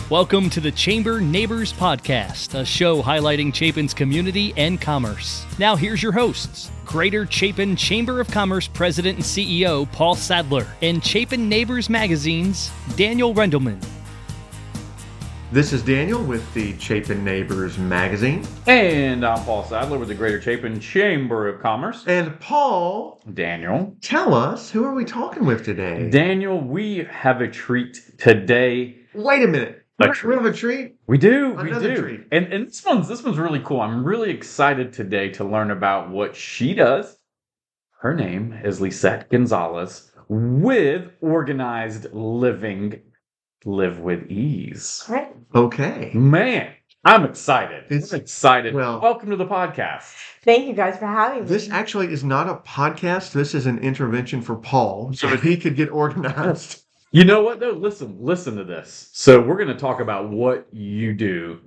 Welcome to the Chamber Neighbors Podcast, a show highlighting Chapin's community and commerce. Now here's your hosts, Greater Chapin Chamber of Commerce President and CEO Paul Sadler, and Chapin Neighbors Magazine's Daniel Rendelman. This is Daniel with the Chapin Neighbors Magazine. And I'm Paul Sadler with the Greater Chapin Chamber of Commerce. And Paul, Daniel, tell us, who are we talking with today? Daniel, we have a treat today. Wait a minute. We have a treat? We do. Another treat. And this one's really cool. I'm really excited today to learn about what she does. Her name is Lissette Gonzalez with Organized Living, Live with Ease. Right. Okay. Man, I'm excited. I'm excited. Well, welcome to the podcast. Thank you guys for having me. This actually is not a podcast. This is an intervention for Paul so that he could get organized. You know what, though? Listen to this. So we're going to talk about what you do.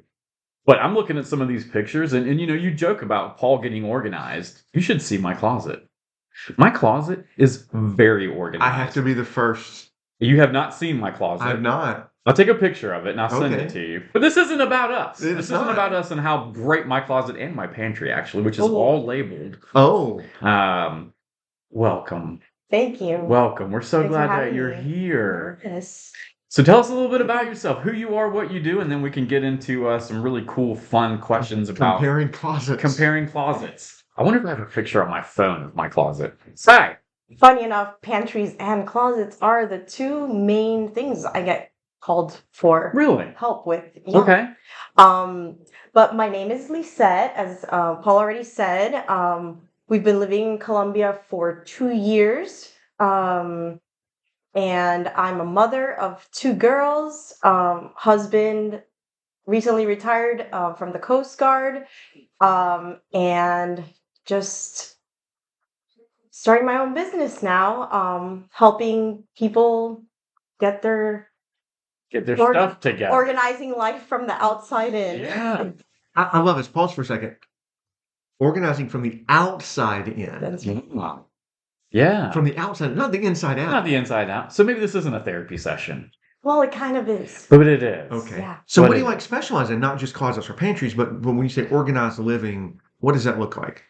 But I'm looking at some of these pictures, and you know, you joke about Paul getting organized. You should see my closet. My closet is very organized. I have to be the first. You have not seen my closet. I have not. I'll take a picture of it, and I'll send it to you. But this isn't about us. This isn't about us and how great my closet and my pantry, actually, which is all labeled. Oh. Welcome. Thank you. Welcome. We're so Thanks glad for that having you're me. here. Yes. So tell us a little bit about yourself, who you are, what you do, and then we can get into some really cool, fun questions about comparing closets. I wonder if I have a picture on my phone of my closet. Say. Funny enough, pantries and closets are the two main things I get called for Really? help with. Yeah. Okay. But my name is Lissette, as Paul already said. We've been living in Colombia for 2 years. And I'm a mother of 2 girls. Husband recently retired from the Coast Guard. And just starting my own business now, helping people get their stuff together. Organizing life from the outside in. Yeah. I love this. Pause for a second. Organizing from the outside in. That's Wow. Yeah. From the outside, not the inside out. Not the inside out. So maybe this isn't a therapy session. Well, it kind of is. But it is. Okay. Yeah. So What what do is you like specialize in? Not just closets or pantries, but when you say organized living, what does that look like?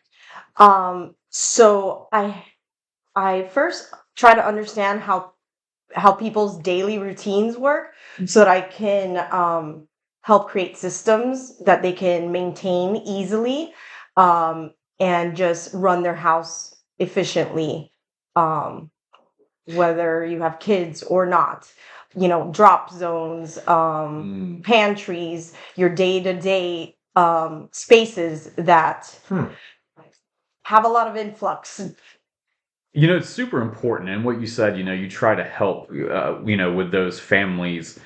So I first try to understand how people's daily routines work so that I can help create systems that they can maintain easily and just run their house efficiently, whether you have kids or not. You know, drop zones, pantries, your day-to-day spaces that have a lot of influx. You know, it's super important. And what you said, you know, you try to help, you know, with those families.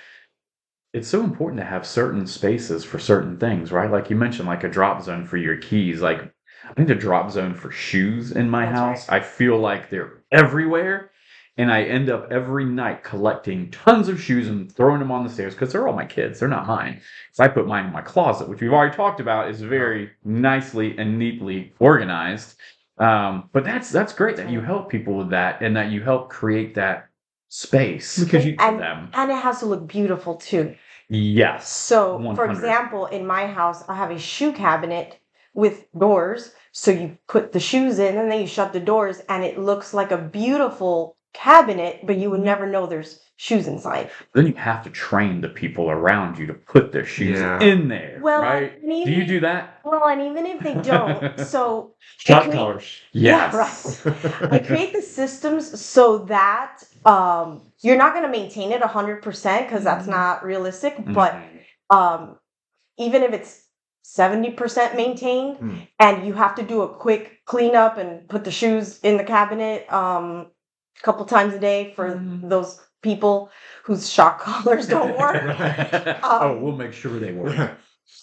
It's so important to have certain spaces for certain things, right? Like you mentioned, like a drop zone for your keys. Like I need a drop zone for shoes in my house. Right. I feel like they're everywhere. And I end up every night collecting tons of shoes and throwing them on the stairs because they're all my kids. They're not mine. So I put mine in my closet, which we've already talked about is very nicely and neatly organized. But that's great that you help people with that and that you help create that space because you give them. And it has to look beautiful too. Yes. So, 100. for example, in my house, I have a shoe cabinet with doors. So you put the shoes in and then you shut the doors and it looks like a beautiful cabinet, but you would never know there's shoes inside. Then you have to train the people around you to put their shoes in there, well, right? Do you do that? Well, and even if they don't, so... Shot colors. Yes. Yeah, right. I create the systems so that you're not going to maintain it 100% because that's not realistic, but even if it's 70% maintained and you have to do a quick cleanup and put the shoes in the cabinet a couple times a day for those people whose shock collars don't work. We'll make sure they work.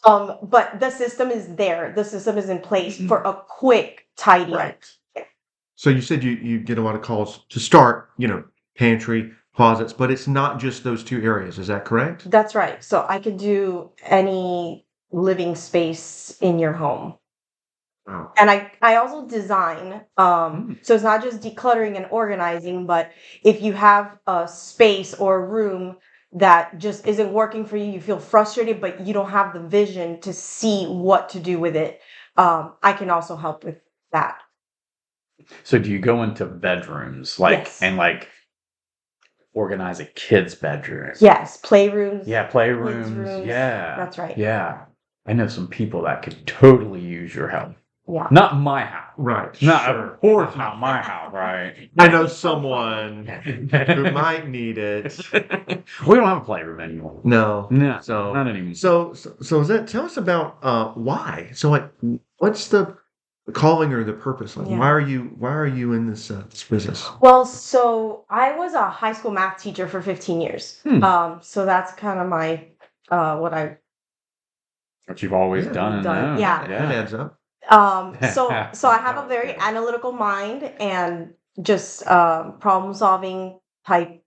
But the system is there. The system is in place for a quick tidy. Right. So you said you get a lot of calls to start, you know, pantry, closets, but it's not just those 2 areas. Is that correct? That's right. So I could do any living space in your home. Wow. And I also design, so it's not just decluttering and organizing, but if you have a space or a room that just isn't working for you, you feel frustrated, but you don't have the vision to see what to do with it, I can also help with that. So do you go into bedrooms Yes. and organize a kid's bedroom? Yes, playrooms. Yeah, Kids' playrooms. rooms. Yeah. That's right. Yeah. I know some people that could totally use your help. Yeah. Not my house. Right. Not, Sure. of course, not my house, right? I know someone who might need it. We don't have a playroom anymore. No. No, So not anymore. so is that, tell us about why. So like, what's the calling or the purpose? Like, Yeah. why are you in this business? Well, so I was a high school math teacher for 15 years. So that's kind of my what I've What you've always Yeah. done and done. known. Yeah. That adds up. So I have a very analytical mind and just problem solving type.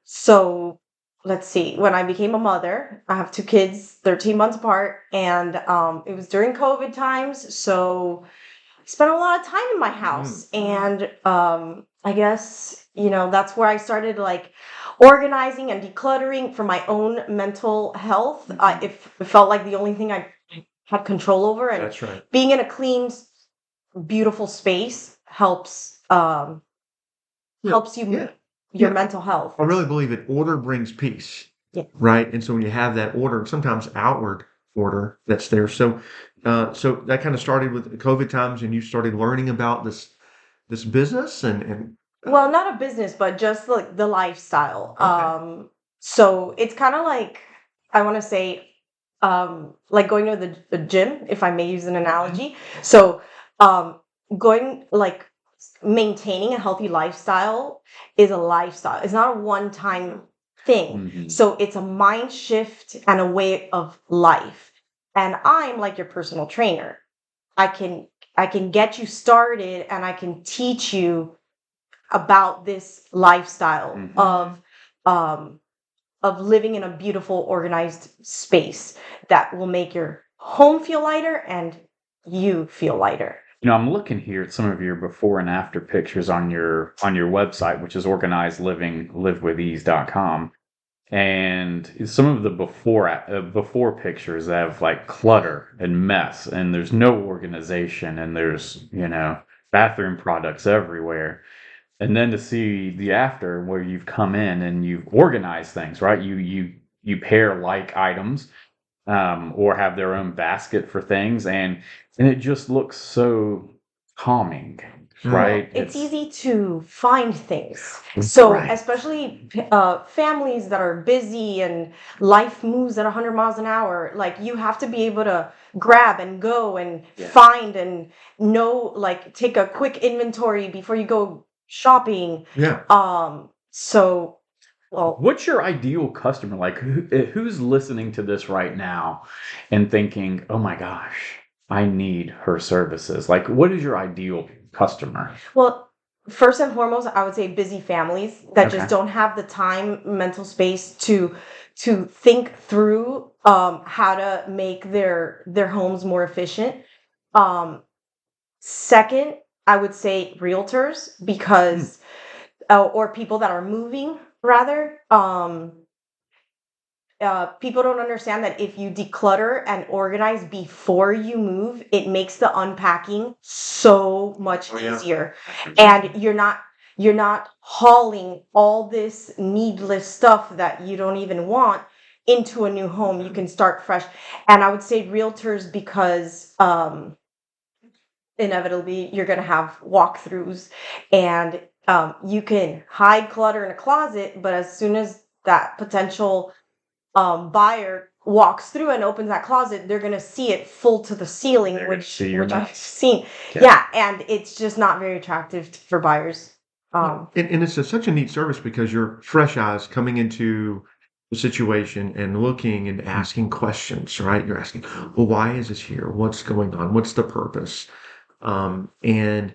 So let's see. When I became a mother, I have two kids, 13 months apart, and it was during COVID times, so I spent a lot of time in my house, and I guess that's where I started like organizing and decluttering for my own mental health. It felt like the only thing I had control over, and That's right. being in a clean, beautiful space helps helps you Yeah. your Yeah. mental health. I really believe that order brings peace. Yeah. Right. And so when you have that order, sometimes outward order that's there. So so that kind of started with COVID times, and you started learning about this business and Well, not a business, but just like the lifestyle. Okay. So it's kind of like, I want to say, like going to the gym, if I may use an analogy. So going like maintaining a healthy lifestyle is a lifestyle. It's not a one-time thing. Mhm. So it's a mind shift and a way of life. And I'm like your personal trainer. I can get you started, and I can teach you about this lifestyle Mhm. of living in a beautiful, organized space that will make your home feel lighter and you feel lighter. I'm looking here at some of your before and after pictures on your website, which is organizedlivinglivewithease.com. And some of the before pictures have like clutter and mess, and there's no organization, and there's bathroom products everywhere. And then to see the after, where you've come in and you've organized things, right? You pair like items, or have their own basket for things, and it just looks so calming, right? It's easy to find things. So, Right. especially families that are busy and life moves at 100 miles an hour, like you have to be able to grab and go and find and know, like take a quick inventory before you go shopping. Yeah. So, well, What's your ideal customer? Like, who's listening to this right now and thinking, "Oh my gosh, I need her services." Like, what is your ideal customer? Well, first and foremost, I would say busy families that just Okay. don't have the time, mental space to think through how to make their homes more efficient. Um, Second, I would say realtors, because or people that are moving rather. People don't understand that if you declutter and organize before you move, it makes the unpacking so much Oh, yeah. easier, and you're not hauling all this needless stuff that you don't even want into a new home. You can start fresh. And I would say realtors, because inevitably you're going to have walkthroughs, and you can hide clutter in a closet, but as soon as that potential buyer walks through and opens that closet, they're gonna see it full to the ceiling, They're gonna which see your I've mess. seen. Yeah. Yeah, and it's just not very attractive for buyers. And it's such a neat service because you're fresh eyes coming into the situation and looking and asking questions, right? You're asking, well, why is this here? What's going on? What's the purpose? And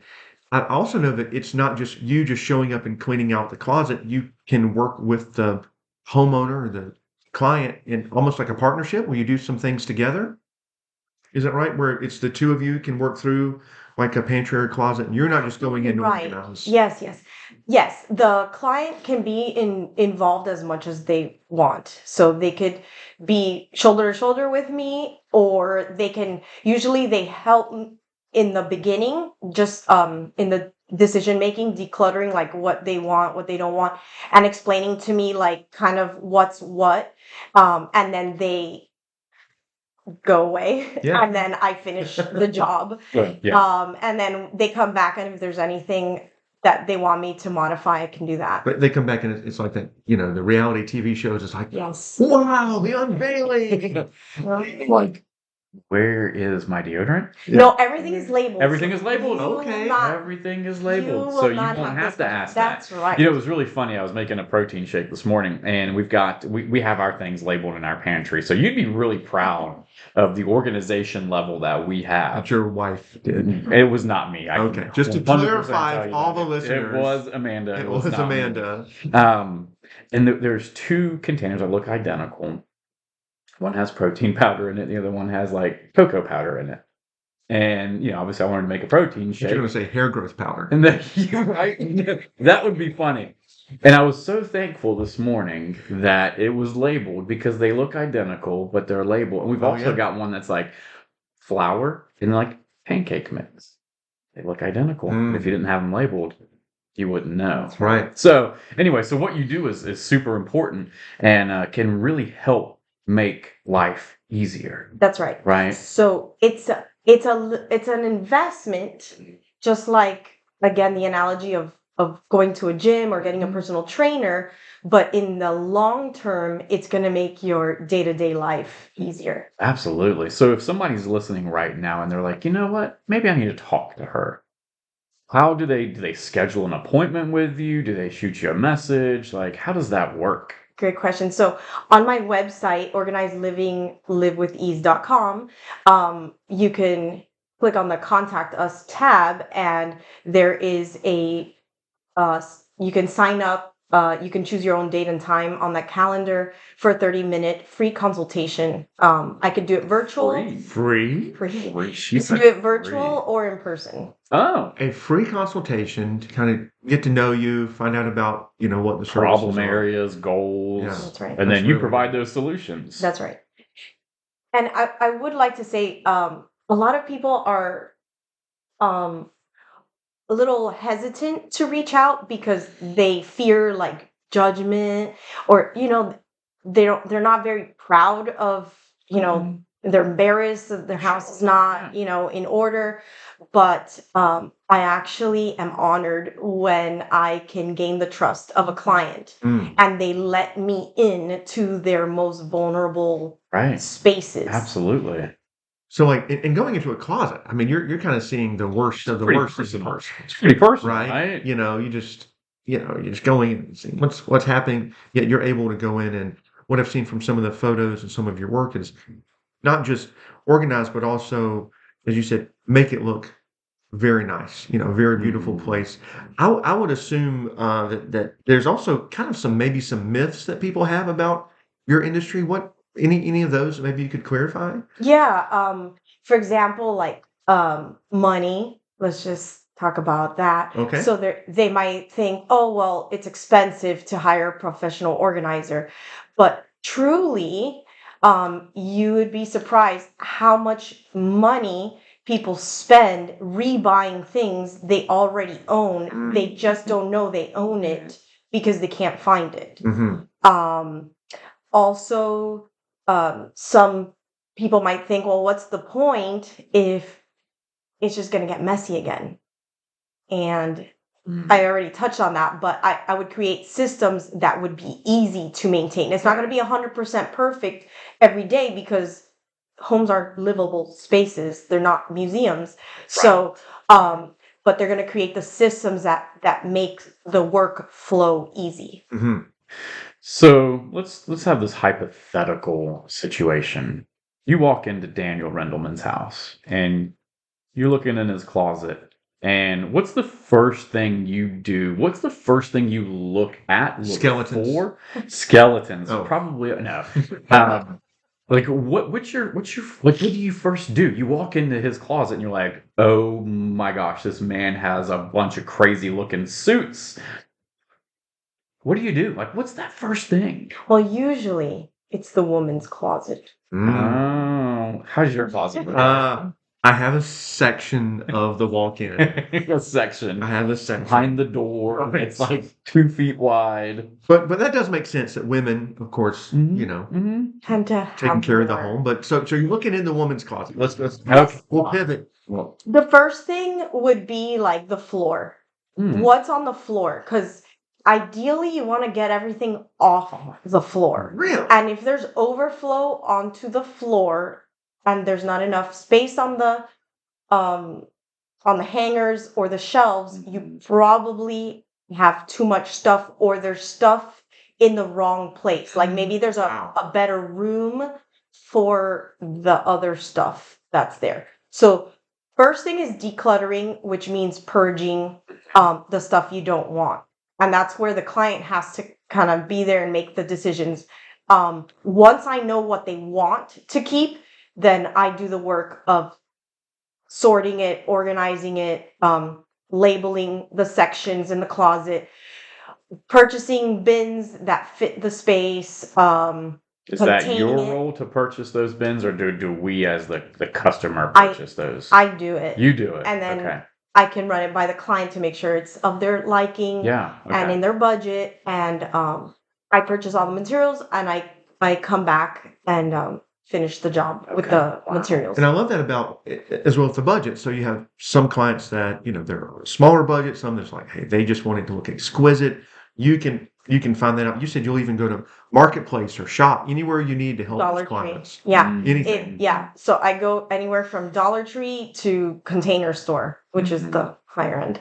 I also know that it's not just you just showing up and cleaning out the closet. You can work with the homeowner or the client in almost like a partnership where you do some things together. Is that right? Where it's the two of you can work through like a pantry or closet, and you're not just going in to Right. organize. Yes. The client can be involved as much as they want. So they could be shoulder to shoulder with me, or they can usually they help in the beginning, just in the decision making, decluttering like what they want, what they don't want, and explaining to me like kind of what's what. And then they go away Yeah. and then I finish the job. Good. Yeah. And then they come back, and if there's anything that they want me to modify, I can do that. But they come back and it's like that, the reality TV shows. It's like, Yes. wow, the unveiling. Like, where is my deodorant? No, everything is labeled. Everything is labeled. You will Okay. not- Everything is you labeled, will so you not won't have this to one. ask That's that. right. It was really funny. I was making a protein shake this morning, and we have our things labeled in our pantry. So you'd be really proud of the organization level that we have. That your wife did. It was not me. I Okay, can just to 100% tell clarify you all that. the listeners, It was Amanda. It was not me. Amanda. And there's two containers that look identical. One has protein powder in it. The other one has like cocoa powder in it. And obviously, I wanted to make a protein You're shake. going to say hair growth powder. And then, right? That would be funny. And I was so thankful this morning that it was labeled, because they look identical, but they're labeled. And we've also got one that's like flour and like pancake mix. They look identical. And if you didn't have them labeled, you wouldn't know. That's right. So anyway, so what you do is super important and can really help make life easier. That's right. Right. So it's an investment, just like, again, the analogy of going to a gym or getting a personal trainer, but in the long term, it's going to make your day-to-day life easier. Absolutely. So if somebody's listening right now and they're like, you know what, maybe I need to talk to her. How do they schedule an appointment with you? Do they shoot you a message? Like, how does that work? Great question. So on my website, organizedlivinglivewithease.com, you can click on the Contact Us tab, and there is you can sign up. You can choose your own date and time on that calendar for a 30-minute free consultation. I could do it virtual. Free? Free. You She can do it virtual or in person. Oh. A free consultation to kind of get to know you, find out about, what the Problem services are. areas, goals. Yeah. That's right. And That's then you really provide good. those solutions. That's right. And I would like to say, a lot of people are a little hesitant to reach out because they fear like judgment, or they're not very proud of, they're embarrassed that their house is not in order. But I actually am honored when I can gain the trust of a client and they let me in to their most vulnerable spaces. Absolutely. So, like, and going into a closet, I mean, you're kind of seeing the worst of the worst of the worst, It's pretty personal, right? right? You just going in and seeing what's happening. Yet you're able to go in, and what I've seen from some of the photos and some of your work is not just organized, but also, as you said, make it look very nice. Very beautiful place. I would assume that there's also kind of some myths that people have about your industry. What any of those maybe you could clarify? Yeah. For example, like money. Let's just talk about that. Okay. So they might think, oh well, it's expensive to hire a professional organizer, but truly, you would be surprised how much money people spend rebuying things they already own. They just don't know they own it because they can't find it. Also, some people might think, well, what's the point if it's just going to get messy again? And I already touched on that, but I would create systems that would be easy to maintain. It's not going to be 100% perfect every day because homes are livable spaces. They're not museums. So, but they're going to create the systems that make the work flow easy. So let's have this hypothetical situation. You walk into Daniel Rendleman's house and you're looking in his closet. And what's the first thing you do? What's the first thing you look Skeletons. for? Skeletons. Oh. Probably no. Like what do you first do? You walk into his closet and you're like, oh my gosh, this man has a bunch of crazy looking suits. What do you do? Like, what's that first thing? Well, usually it's the woman's closet. Oh, how's your closet look? I have a section of the walk-in. A section I have a section. behind the door. It's like 2 feet wide. But that does make sense that women, of course, Tend to taking have care of the more. home. But so you're looking in the woman's closet. Let's Okay. we'll pivot. Well, The first thing would be like the floor. What's on the floor? Because ideally you want to get everything off the floor. Really? And if there's overflow onto the floor and there's not enough space on the hangers or the shelves, you probably have too much stuff or there's stuff in the wrong place. Like maybe there's a better room for the other stuff that's there. So first thing is decluttering, which means purging the stuff you don't want. And that's where the client has to kind of be there and make the decisions. Once I know what they want to keep, then I do the work of sorting it, organizing it, labeling the sections in the closet, purchasing bins that fit the space. is that your containing it. role to purchase those bins, or do we as the customer purchase those? I do it. You do it. And then okay. I can run it by the client to make sure it's of their liking Yeah. Okay. and in their budget. And I purchase all the materials and I come back and finish the job with the materials. And I love that about as well as the budget. So you have some clients that, they're a smaller budget, some that's like, hey, they just want it to look exquisite. You can find that out. You said you'll even go to Marketplace or shop anywhere you need to help Dollar those clients. Tree. Yeah. Anything. So I go anywhere from Dollar Tree to Container Store, which is the higher end.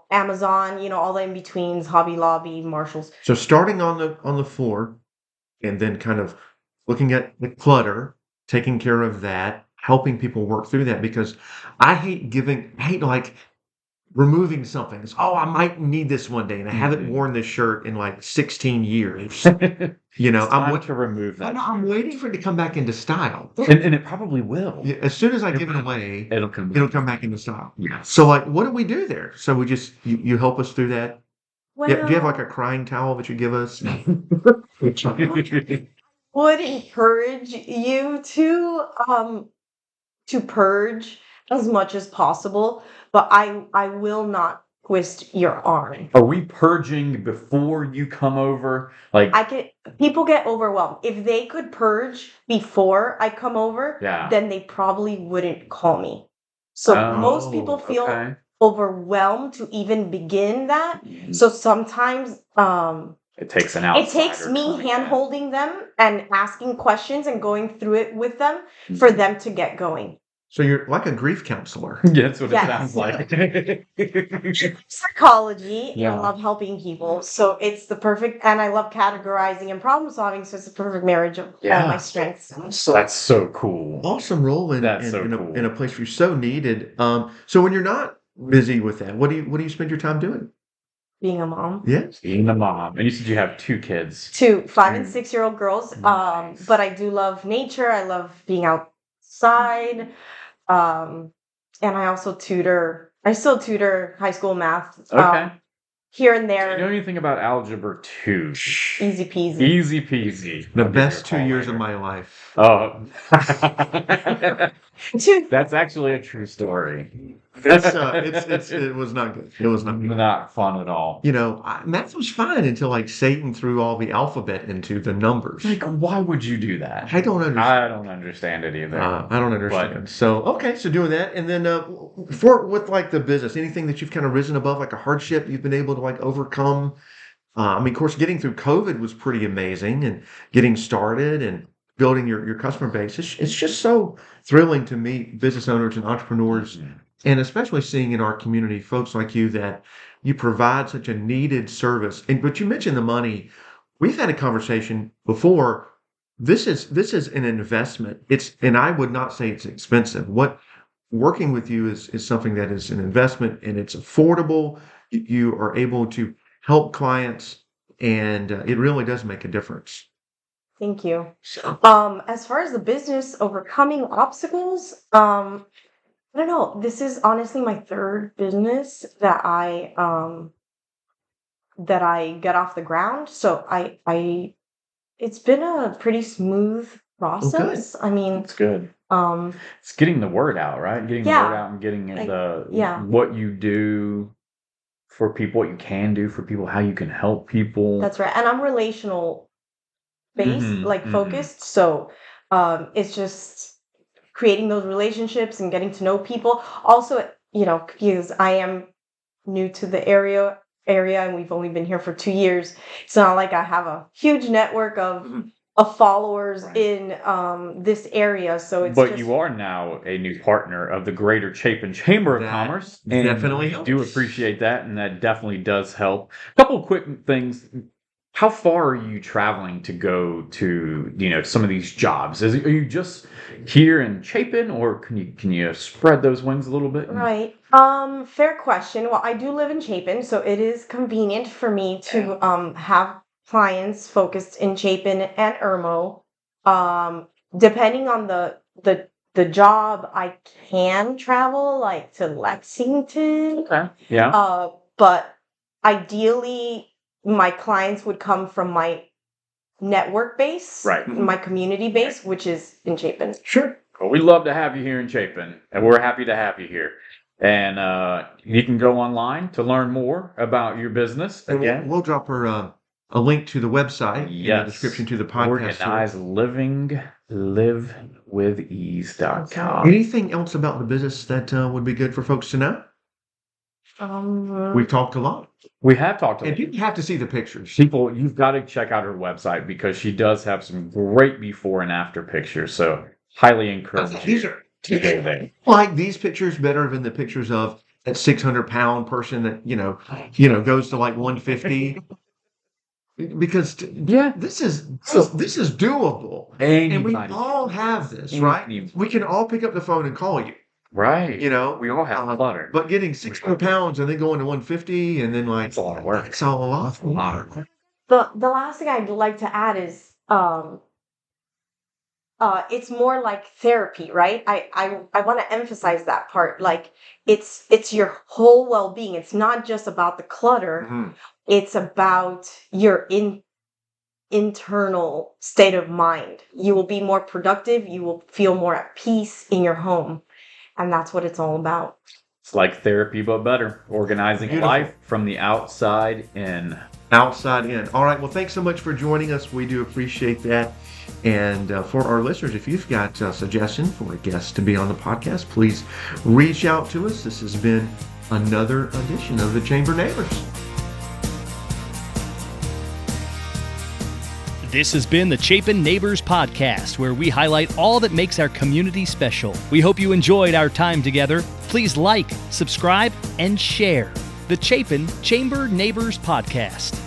Amazon, all the in-betweens, Hobby Lobby, Marshalls. So starting on the floor and then kind of looking at the clutter, taking care of that, helping people work through that, because I hate like removing something. It's, I might need this one day, and I haven't worn this shirt in like 16 years. It's I'm time to remove that. I'm waiting for it to come back into style. And it probably will. Yeah, as soon as I give it away, It'll come back into style. Yeah. So like, what do we do there? So we just you help us through that. Well, Do you have like a crying towel that you give us? would encourage you to purge as much as possible, but I will not twist your arm. Are we purging before you come over? Like People get overwhelmed. If they could purge before I come over, then they probably wouldn't call me. So most people feel overwhelmed to even begin that. So sometimes it takes an outsider. It takes me hand-holding them and asking questions and going through it with them for them to get going. So you're like a grief counselor. Yeah, that's what it sounds like. Psychology. Yeah. I love helping people. So it's the perfect, and I love categorizing and problem solving. So it's the perfect marriage of all my strengths. That's so cool. Awesome role in a place where you're so needed. So when you're not busy with that, what do you spend your time doing? Being a mom. Yes. Being a mom. And you said you have 2 kids. 2 5 and 6-year-old girls. Nice. But I do love nature. I love being outside. And I also tutor. I still tutor high school math. Okay. Here and there. Do you know anything about Algebra 2? Easy peasy. Easy peasy. The best 2 years of my life. Oh. That's actually a true story. It was not good. It was not good. Not fun at all. Math was fine until like Satan threw all the alphabet into the numbers. Like, why would you do that? I don't understand. I don't understand it either. I don't understand. So doing that, and then with like the business, anything that you've kind of risen above, like a hardship you've been able to like overcome. Of course, getting through COVID was pretty amazing, and getting started and building your customer base. It's just so thrilling to meet business owners and entrepreneurs, and especially seeing in our community folks like you that you provide such a needed service. But you mentioned the money. We've had a conversation before. This is an investment. And I would not say it's expensive. Working with you is something that is an investment, and it's affordable. You are able to help clients, and it really does make a difference. Thank you. So, As far as the business overcoming obstacles, I don't know. This is honestly my third business that I got off the ground. So it's been a pretty smooth well, good. process. I mean, It's good. um, It's getting the word out, right? Getting the word yeah, out and getting like, the yeah, what you do for people, what you can do for people, how you can help people. that's right. And I'm relational based, Hmm. like focused. So, it's just creating those relationships and getting to know people. Also, because I am new to the area and we've only been here for 2 years, it's not like I have a huge network of followers Right. in this area. So it's But just you are now a new partner of the Greater Chapin Chamber of That Commerce, and definitely we do helps. appreciate that, and that definitely does help. A couple of quick things. How far are you traveling to go to, some of these jobs? Are you just here in Chapin, or can you spread those wings a little bit? right. Fair question. Well, I do live in Chapin, so it is convenient for me to have clients focused in Chapin and Irmo. Depending on the job, I can travel like to Lexington. Okay. Yeah. But ideally, my clients would come from my network base, Right. my community base, which is in Chapin. Sure. Well, we'd love to have you here in Chapin, and we're happy to have you here. And you can go online to learn more about your business. And Again, we'll drop her a link to the website in the yes, description to the podcast. Organized Living, livewithease.com. Anything else about the business that would be good for folks to know? We've talked a lot. We have talked And about people have to see the pictures. people. You've got to check out her website because she does have some great before and after pictures. So highly encourage These you are to go there. like these pictures better than the pictures of that 600-pound person that goes to like 150. Because Yeah. this is doable, and we Anybody. all have this, right? Anybody. We can all pick up the phone and call you. Right. We all have clutter. But getting 600 pounds and then going to 150 and then like It's a lot of work. it's all a lot. The last thing I'd like to add is it's more like therapy, right? I want to emphasize that part. Like it's your whole well-being. It's not just about the clutter. Mhm. It's about your internal state of mind. You will be more productive. You will feel more at peace in your home. And that's what it's all about. It's like therapy, but better. Organizing Beautiful. life from the outside in. Outside in. All right. Well, thanks so much for joining us. We do appreciate that. And for our listeners, if you've got a suggestion for a guest to be on the podcast, please reach out to us. This has been another edition of the Chamber Neighbors. This has been the Chapin Neighbors Podcast, where we highlight all that makes our community special. We hope you enjoyed our time together. Please like, subscribe, and share the Chapin Chamber Neighbors Podcast.